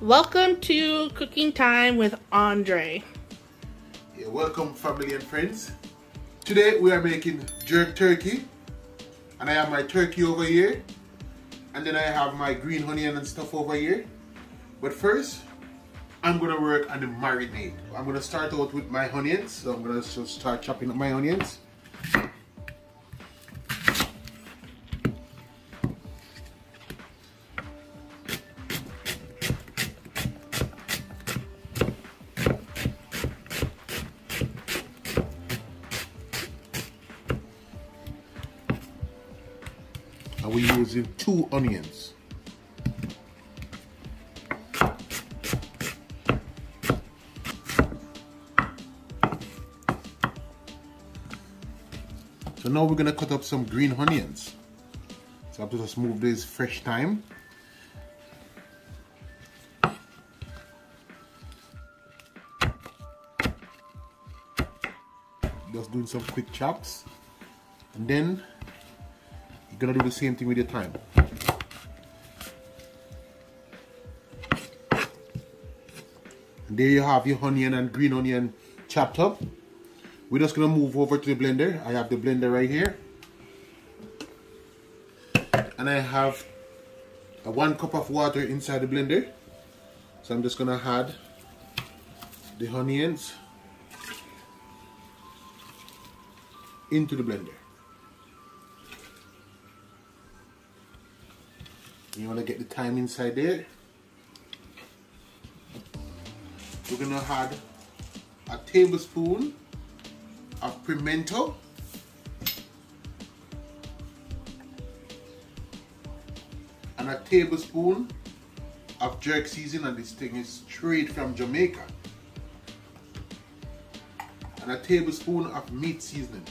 Welcome to Cooking Time with Andre. Yeah, welcome family and friends. Today we are making jerk turkey, and I have my turkey over here, and then I have my green onion and stuff over here. But first, I'm gonna work on the marinade. I'm gonna start out with my onions, so I'm gonna just start chopping up my onions. And we're using 2 onions. So now we're gonna cut up some green onions. So I have to just move this fresh thyme. Just doing some quick chops. And then you're gonna do the same thing with your thyme. And there you have your onion and green onion chopped up. We're just gonna move over to the blender. I have the blender right here. And I have 1 cup of water inside the blender. So I'm just gonna add the onions into the blender. You want to get the thyme inside there. We're going to add a tablespoon of pimento, and a tablespoon of jerk seasoning, and this thing is straight from Jamaica, and a tablespoon of meat seasoning,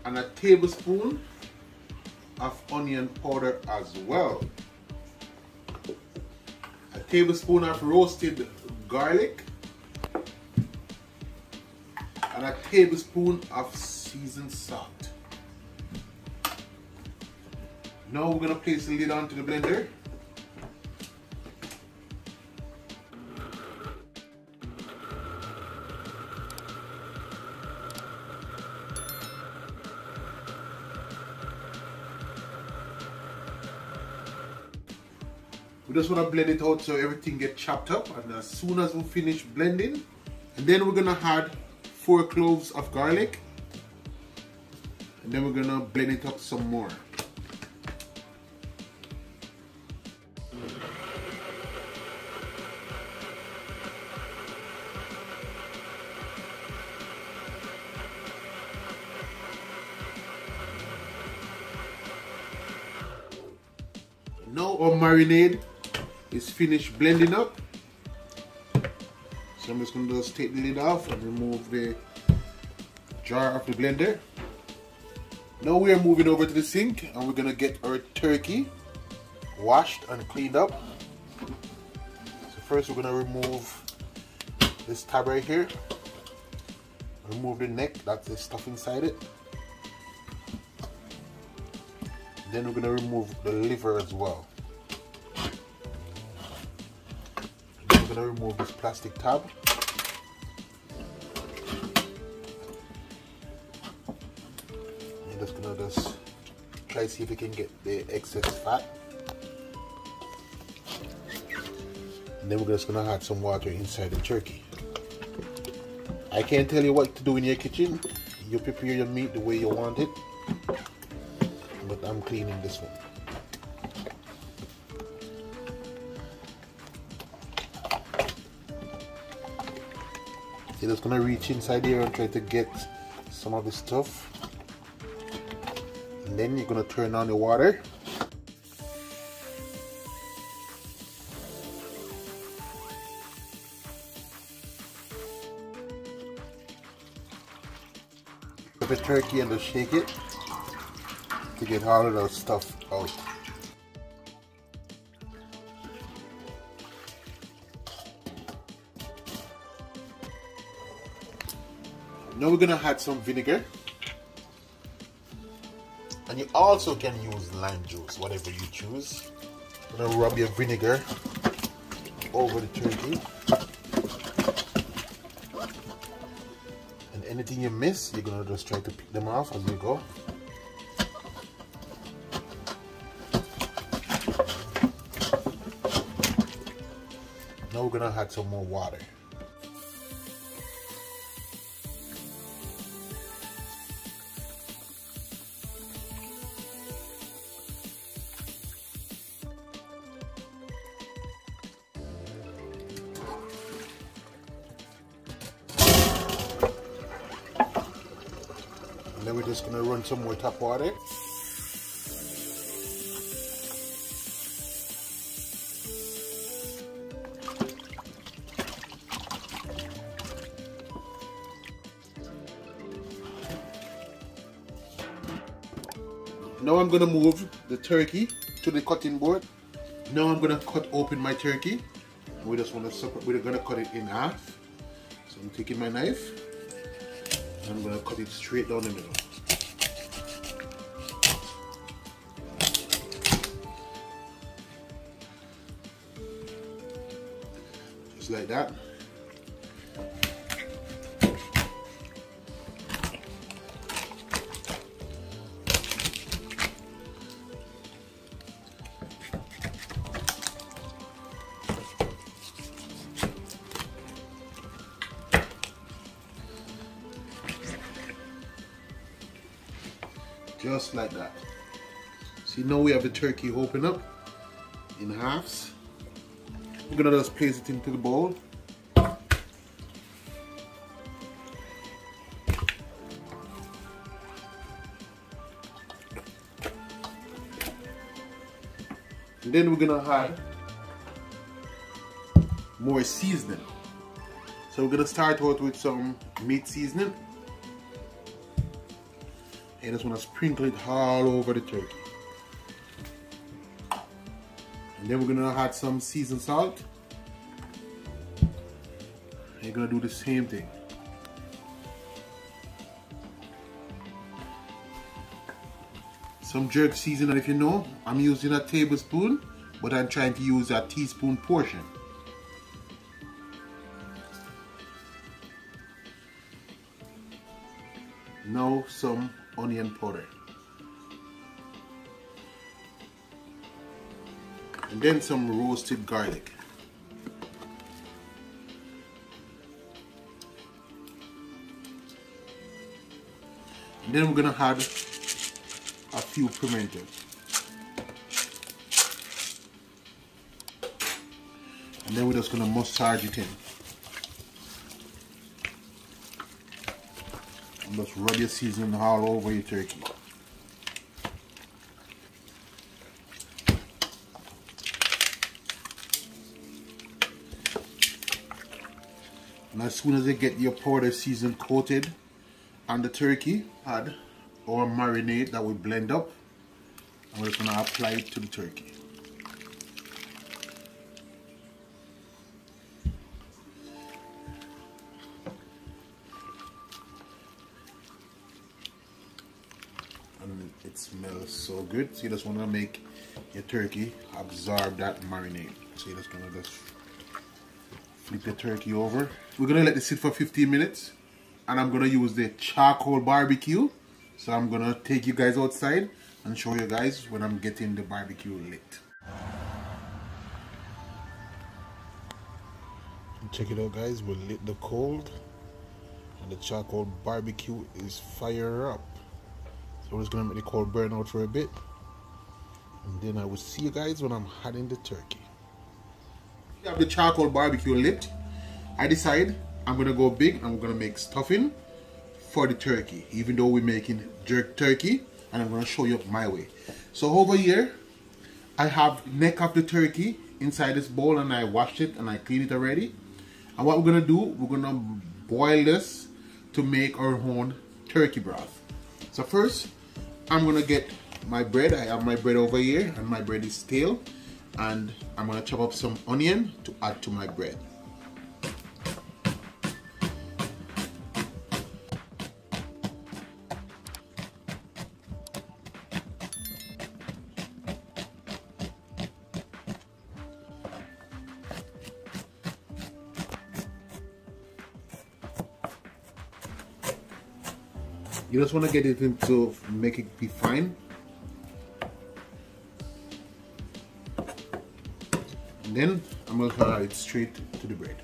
and a tablespoon of onion powder as well. A tablespoon of roasted garlic, and a tablespoon of seasoned salt. Now we're going to place the lid onto the blender. We just want to blend it out so everything gets chopped up, and as soon as we finish blending, and then we're going to add 4 cloves of garlic, and then we're going to blend it up some more. Now our marinade is finished blending up. So I'm just going to just take the lid off and remove the jar of the blender. Now we are moving over to the sink, and we're going to get our turkey washed and cleaned up. So first we're going to remove this tab right here. Remove the neck, that's the stuff inside it. Then we're going to remove the liver as well. Then we're going to remove this plastic tab. I'm just going to try to see if we can get the excess fat. And then we're just going to add some water inside the turkey. I can't tell you what to do in your kitchen. You prepare your meat the way you want it. But I'm cleaning this one. You're just gonna reach inside here and try to get some of the stuff, and then you're gonna turn on the water. Put the turkey and just shake it to get all of that stuff out. Now we're gonna add some vinegar. And you also can use lime juice, whatever you choose. I'm gonna rub your vinegar over the turkey. And anything you miss, you're gonna just try to pick them off as you go. Now we're gonna add some more water. And then we're just gonna run some more tap water. Now I'm gonna move the turkey to the cutting board. Now I'm gonna cut open my turkey. We just want to we're gonna cut it in half. So I'm taking my knife and I'm gonna cut it straight down the middle. Just like that. Just like that. See, now we have the turkey open up in halves. We're gonna just place it into the bowl. And then we're gonna add more seasoning. So we're gonna start out with some meat seasoning. I just want to sprinkle it all over the turkey. And then we're going to add some seasoned salt. And you're going to do the same thing. Some jerk seasoning, if you know, I'm using a tablespoon, but I'm trying to use a teaspoon portion. Now some onion powder. And then some roasted garlic. And then we're gonna add a few pimentos. And then we're just gonna massage it in. And just rub your seasoning all over your turkey. And as soon as you get your powder season coated on the turkey, add our marinade that we blend up. And we're just going to apply it to the turkey. And it smells so good. So you just want to make your turkey absorb that marinade. So you're just going to just flip the turkey over. We're going to let this sit for 15 minutes. And I'm going to use the charcoal barbecue. So I'm going to take you guys outside and show you guys when I'm getting the barbecue lit. Check it out, guys. We lit the coal. And the charcoal barbecue is fire up. So we're just going to make the coal burn out for a bit. And then I will see you guys when I'm adding the turkey. We have the charcoal barbecue lit. I decide I'm going to go big. I'm going to make stuffing for the turkey. Even though we're making jerk turkey. And I'm going to show you my way. So over here, I have the neck of the turkey inside this bowl. And I washed it and I cleaned it already. And what we're going to do, we're going to boil this to make our own turkey broth. So first, I'm going to get my bread. I have my bread over here and my bread is stale. And I'm going to chop up some onion to add to my bread. You just want to get it into make it be fine. And then I'm going to add it straight to the bread.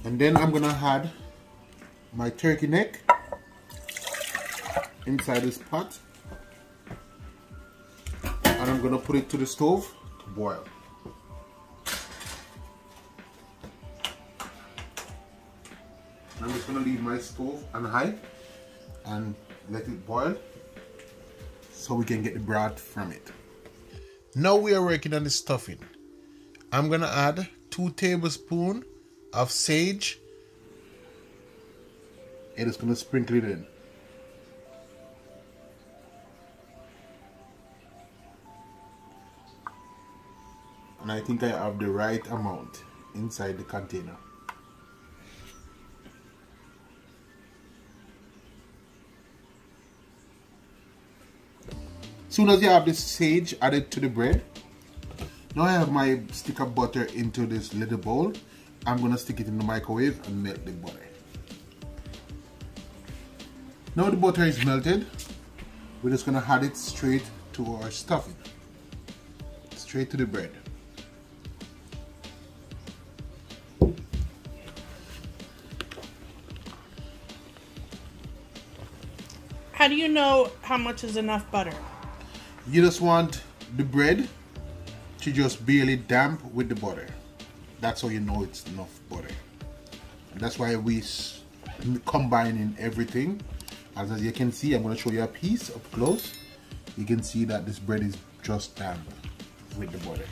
And then I'm going to add my turkey neck inside this pot. And I'm going to put it to the stove to boil. I'm just going to leave my stove on high and let it boil so we can get the broth from it. Now we are working on the stuffing. I'm going to add 2 tablespoons of sage and it's going to sprinkle it in. And I think I have the right amount inside the container. Soon as you have the sage added to the bread, now I have my stick of butter into this little bowl. I'm going to stick it in the microwave and melt the butter. Now the butter is melted, we're just going to add it straight to our stuffing, straight to the bread. How do you know how much is enough butter? You just want the bread to just barely damp with the butter. That's how you know it's enough butter. And that's why we combining everything. As you can see, I'm going to show you a piece up close. You can see that this bread is just damp with the butter.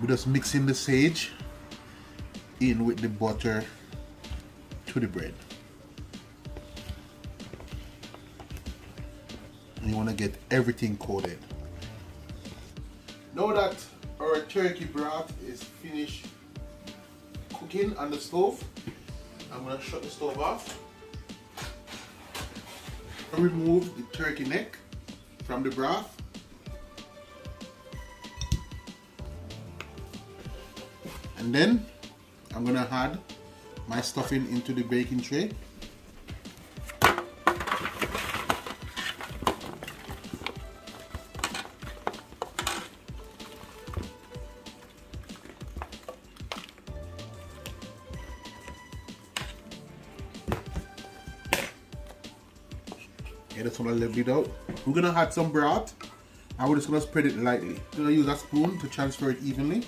We're just mixing the sage in with the butter to the bread. And you want to get everything coated. Now that our turkey broth is finished cooking on the stove, I'm going to shut the stove off. Remove the turkey neck from the broth. And then I'm going to add my stuffing into the baking tray. Okay, that's what I leveled it out. We're going to add some broth and we're just going to spread it lightly. I'm going to use a spoon to transfer it evenly.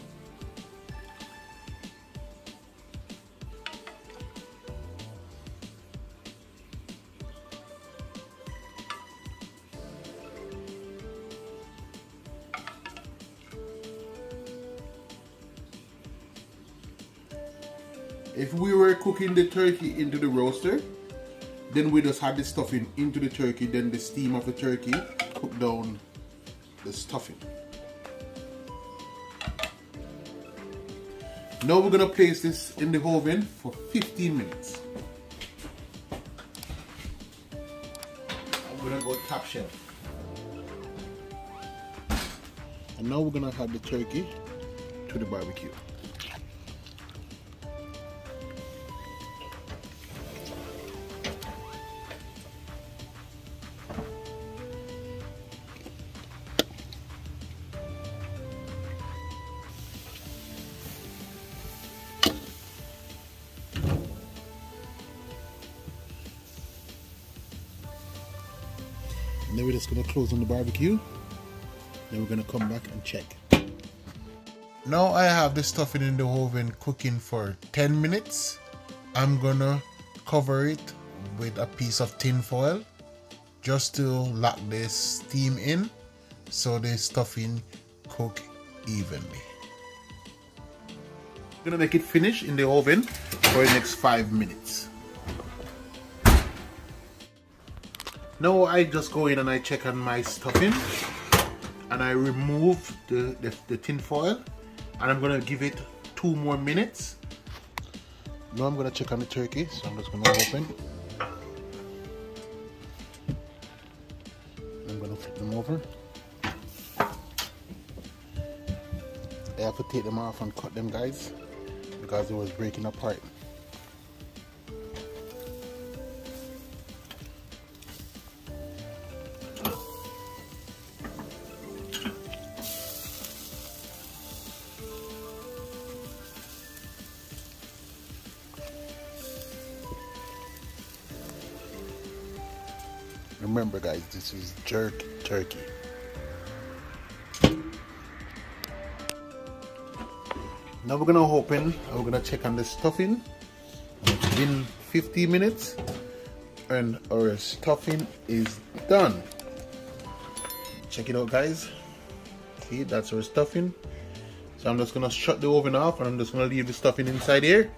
If we were cooking the turkey into the roaster, then we just had the stuffing into the turkey, then the steam of the turkey cook down the stuffing. Now we're going to place this in the oven for 15 minutes. I'm going to go top shelf. And now we're going to add the turkey to the barbecue. And then we're just going to close on the barbecue. Then we're going to come back and check. Now I have the stuffing in the oven cooking for 10 minutes. I'm going to cover it with a piece of tin foil just to lock the steam in so the stuffing cook evenly. I'm going to make it finish in the oven for the next 5 minutes. Now I just go in and I check on my stuffing and I remove the tin foil and I'm going to give it 2 more minutes. Now I'm going to check on the turkey, so I'm just going to open. flip them over. I have to take them off and cut them, guys, because it was breaking apart. Remember, guys, this is jerk turkey. Now we're gonna open and we're gonna check on the stuffing. It's been 15 minutes and our stuffing is done. Check it out, guys. See, that's our stuffing. So I'm just gonna shut the oven off and I'm just gonna leave the stuffing inside here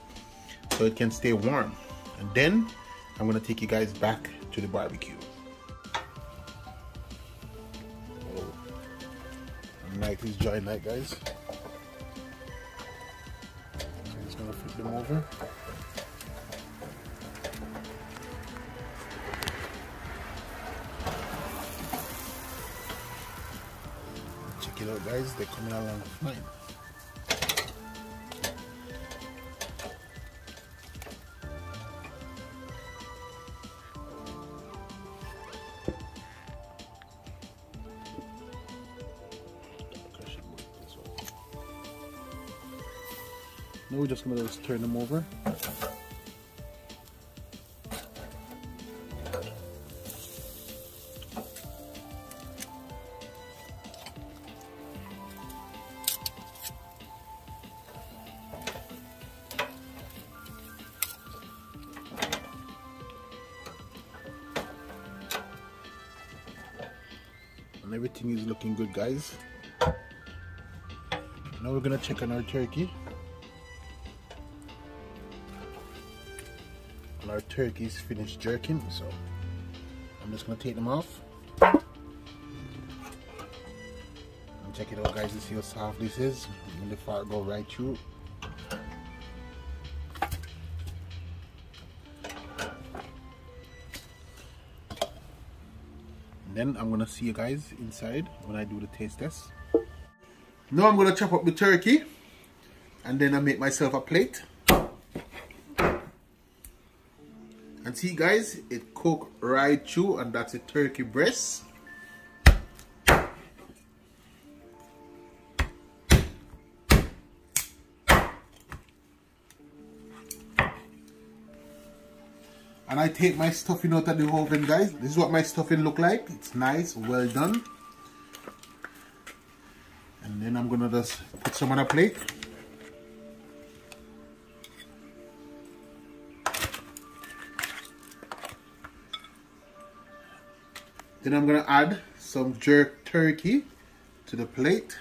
so it can stay warm. And then I'm gonna take you guys back to the barbecue. Oh, knife is dry night, guys. Gonna flip them over. Check it out, guys, they're coming along fine. Now we're just gonna turn them over. And everything is looking good, guys. Now we're gonna check on our turkey. And our turkey is finished jerking, so I'm just gonna take them off. And check it out, guys, to see how soft this is. When the fat go right through. And then I'm gonna see you guys inside when I do the taste test. Now I'm gonna chop up the turkey and then I make myself a plate. And see, guys, it cooked right through, and that's a turkey breast. And I take my stuffing out of the oven, guys. This is what my stuffing look like. It's nice, well done. And then I'm gonna just put some on a plate. Then I'm gonna add some jerk turkey to the plate.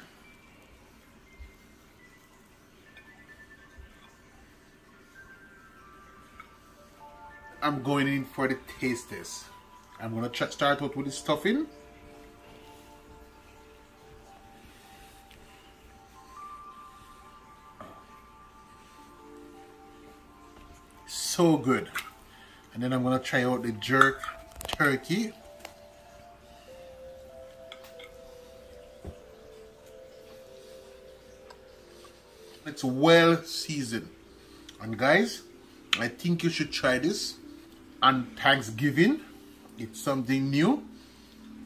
I'm going in for the taste test. I'm gonna start out with the stuffing. So good. And then I'm gonna try out the jerk turkey. It's well seasoned. And guys, I think you should try this on Thanksgiving. It's something new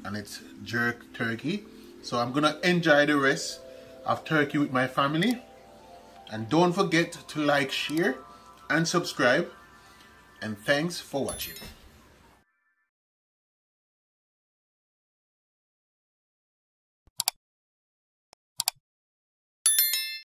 and it's jerk turkey. So I'm gonna enjoy the rest of turkey with my family. And don't forget to like, share and subscribe. And thanks for watching.